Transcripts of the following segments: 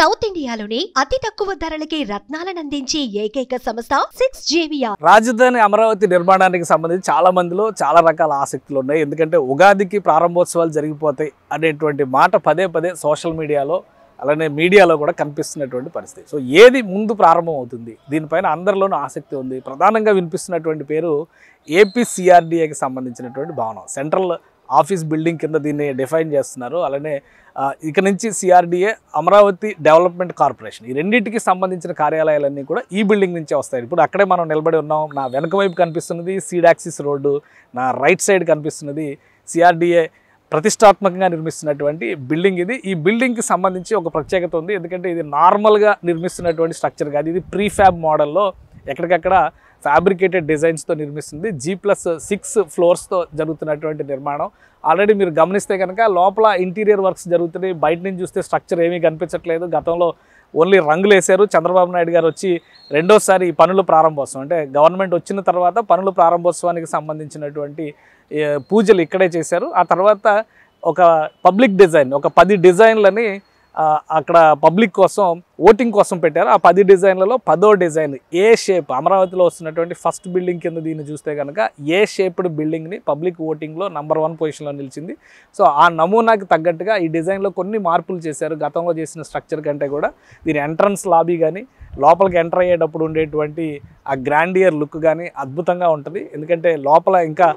South ఇండియాలోనే అతి తక్కువ ధరలకి రత్నాలను అందించే ఏకైక సంస్థ 6JVR. రాజధాని అమరావతి నిర్మాణానికి సంబంధించి చాలా మందిలో చాలా రకాల ఆసక్తులు ఉన్నాయి. ఎందుకంటే ఉగాదికి ప్రారంభోత్సవాలు జరిగిపోతాయి అనేటువంటి మాట పదే పదే సోషల్ మీడియాలో అలానే మీడియాలో కూడా కనిపిస్తున్నటువంటి పరిస్థితి. సో ఏది ముందు ప్రారంభం అవుతుంది, దీనిపైన అందరిలోనూ ఆసక్తి ఉంది. ప్రధానంగా వినిపిస్తున్నటువంటి పేరు ఏపీసీఆర్డీఏకి సంబంధించినటువంటి భవనం, సెంట్రల్ ఆఫీస్ బిల్డింగ్ కింద దీన్ని డిఫైన్ చేస్తున్నారు. అలానే ఇక నుంచి సిఆర్డీఏ, అమరావతి డెవలప్మెంట్ కార్పొరేషన్, ఈ రెండింటికి సంబంధించిన కార్యాలయాలన్నీ కూడా ఈ బిల్డింగ్ నుంచే వస్తాయి. ఇప్పుడు అక్కడే మనం నిలబడి ఉన్నాం. నా వెనక వైపు కనిపిస్తున్నది సీడాక్సిస్ రోడ్డు, నా రైట్ సైడ్ కనిపిస్తున్నది సిఆర్డీఏ ప్రతిష్టాత్మకంగా నిర్మిస్తున్నటువంటి బిల్డింగ్ ఇది. ఈ బిల్డింగ్కి సంబంధించి ఒక ప్రత్యేకత ఉంది. ఎందుకంటే ఇది నార్మల్గా నిర్మిస్తున్నటువంటి స్ట్రక్చర్ కాదు. ఇది ప్రీఫ్యాబ్ మోడల్లో ఎక్కడికక్కడ ఫ్యాబ్రికేటెడ్ డిజైన్స్తో నిర్మిస్తుంది. G+6 ఫ్లోర్స్తో జరుగుతున్నటువంటి నిర్మాణం. ఆల్రెడీ మీరు గమనిస్తే కనుక లోపల ఇంటీరియర్ వర్క్స్ జరుగుతున్నాయి. బయట నుంచి చూస్తే స్ట్రక్చర్ ఏమీ కనిపించట్లేదు. గతంలో ఓన్లీ రంగులు వేశారు. చంద్రబాబు నాయుడు గారు వచ్చి రెండోసారి ఈ పనులు ప్రారంభోత్సవం, అంటే గవర్నమెంట్ వచ్చిన తర్వాత పనులు ప్రారంభోత్సవానికి సంబంధించినటువంటి పూజలు ఇక్కడే చేశారు. ఆ తర్వాత ఒక పబ్లిక్ డిజైన్, ఒక 10 డిజైన్లని అక్కడ పబ్లిక్ కోసం ఓటింగ్ కోసం పెట్టారు. ఆ 10 డిజైన్లలో 10వ డిజైన్ ఏ షేప్, అమరావతిలో వస్తున్నటువంటి ఫస్ట్ బిల్డింగ్ కింద దీన్ని చూస్తే కనుక ఏ షేప్డ్ బిల్డింగ్ని పబ్లిక్ ఓటింగ్లో నంబర్ 1 పొజిషన్లో నిలిచింది. సో ఆ నమూనాకి తగ్గట్టుగా ఈ డిజైన్లో కొన్ని మార్పులు చేశారు. గతంలో చేసిన స్ట్రక్చర్ కంటే కూడా దీని ఎంట్రన్స్ లాబీ కానీ లోపలికి ఎంటర్ అయ్యేటప్పుడు ఉండేటువంటి ఆ గ్రాండియర్ లుక్ కానీ అద్భుతంగా ఉంటుంది. ఎందుకంటే లోపల ఇంకా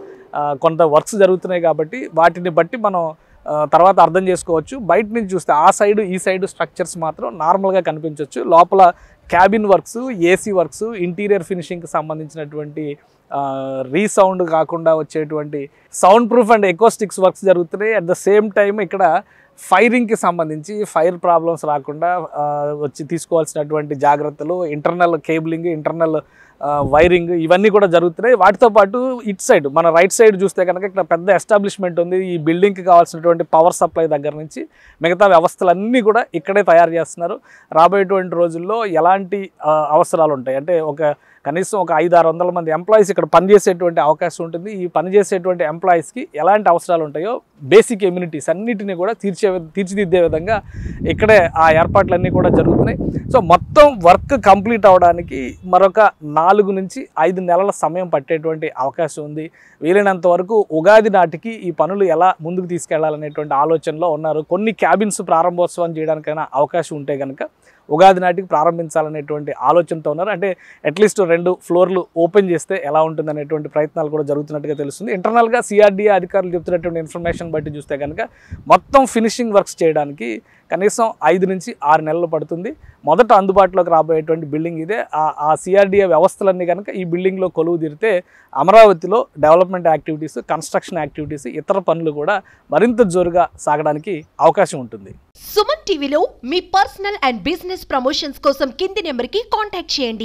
కొంత వర్క్స్ జరుగుతున్నాయి కాబట్టి వాటిని బట్టి మనం తర్వాత అర్థం చేసుకోవచ్చు. బయట నుంచి చూస్తే ఆ సైడు ఈ సైడు స్ట్రక్చర్స్ మాత్రం నార్మల్గా కనిపించవచ్చు. లోపల cabin works, AC works, interior ఫినిషింగ్కి సంబంధించినటువంటి రీసౌండ్ కాకుండా వచ్చేటువంటి sound proof and acoustics works జరుగుతున్నాయి. అట్ ద సేమ్ టైం ఇక్కడ ఫైరింగ్కి సంబంధించి ఫైర్ ప్రాబ్లమ్స్ రాకుండా వచ్చి తీసుకోవాల్సినటువంటి జాగ్రత్తలు, ఇంటర్నల్ కేబులింగ్, ఇంటర్నల్ వైరింగ్ ఇవన్నీ కూడా జరుగుతున్నాయి. వాటితో పాటు ఇట్ సైడ్ మన రైట్ సైడ్ చూస్తే కనుక ఇక్కడ పెద్ద ఎస్టాబ్లిష్మెంట్ ఉంది. ఈ బిల్డింగ్కి కావాల్సినటువంటి పవర్ సప్లై దగ్గర నుంచి మిగతా వ్యవస్థలన్నీ కూడా ఇక్కడే తయారు చేస్తున్నారు. రాబోయేటువంటి రోజుల్లో ఎలాంటి అవసరాలు ఉంటాయి అంటే కనీసం ఒక 500-600 మంది ఎంప్లాయీస్ ఇక్కడ పనిచేసేటువంటి అవకాశం ఉంటుంది. ఈ పనిచేసేటువంటి ఎంప్లాయీస్కి ఎలాంటి అవసరాలు ఉంటాయో బేసిక్ ఎమ్యూనిటీస్ అన్నిటిని కూడా తీర్చిదిద్దే విధంగా ఇక్కడే ఆ ఏర్పాట్లన్నీ కూడా జరుగుతున్నాయి. సో మొత్తం వర్క్ కంప్లీట్ అవడానికి మరొక 4 నుంచి 5 నెలల సమయం పట్టేటువంటి అవకాశం ఉంది. వీలైనంత వరకు ఉగాది నాటికి ఈ పనులు ఎలా ముందుకు తీసుకెళ్లాలనేటువంటి ఆలోచనలో ఉన్నారు. కొన్ని క్యాబిన్స్ ప్రారంభోత్సవం చేయడానికైనా అవకాశం ఉంటే కనుక ఉగాది నాటికి ప్రారంభించాలనేటువంటి ఆలోచనతో ఉన్నారు. అంటే అట్లీస్ట్ 2 ఫ్లోర్లు ఓపెన్ చేస్తే ఎలా ఉంటుంది అనేటువంటి ప్రయత్నాలు కూడా జరుగుతున్నట్టుగా తెలుస్తుంది. ఇంటర్నల్గా సిఆర్డీఏ అధికారులు చెప్తున్నటువంటి ఇన్ఫర్మేషన్ బట్టి చూస్తే కనుక మొత్తం ఫినిషింగ్ వర్క్స్ చేయడానికి కనీసం 5 నుంచి 6 నెలలు పడుతుంది. మొదట అందుబాటులోకి రాబోయేటువంటి బిల్డింగ్ ఇదే. ఆ సిఆర్డీఏ వ్యవస్థలన్నీ కనుక ఈ బిల్డింగ్లో కొలువు తీరితే అమరావతిలో డెవలప్మెంట్ యాక్టివిటీస్, కన్స్ట్రక్షన్ యాక్టివిటీస్, ఇతర పనులు కూడా మరింత జోరుగా సాగడానికి అవకాశం ఉంటుంది. సుమన్ టీవీలో మీ పర్సనల్ అండ్ బిజినెస్ ప్రమోషన్స్ కోసం కింది నెంబర్కి కాంటాక్ట్ చేయండి.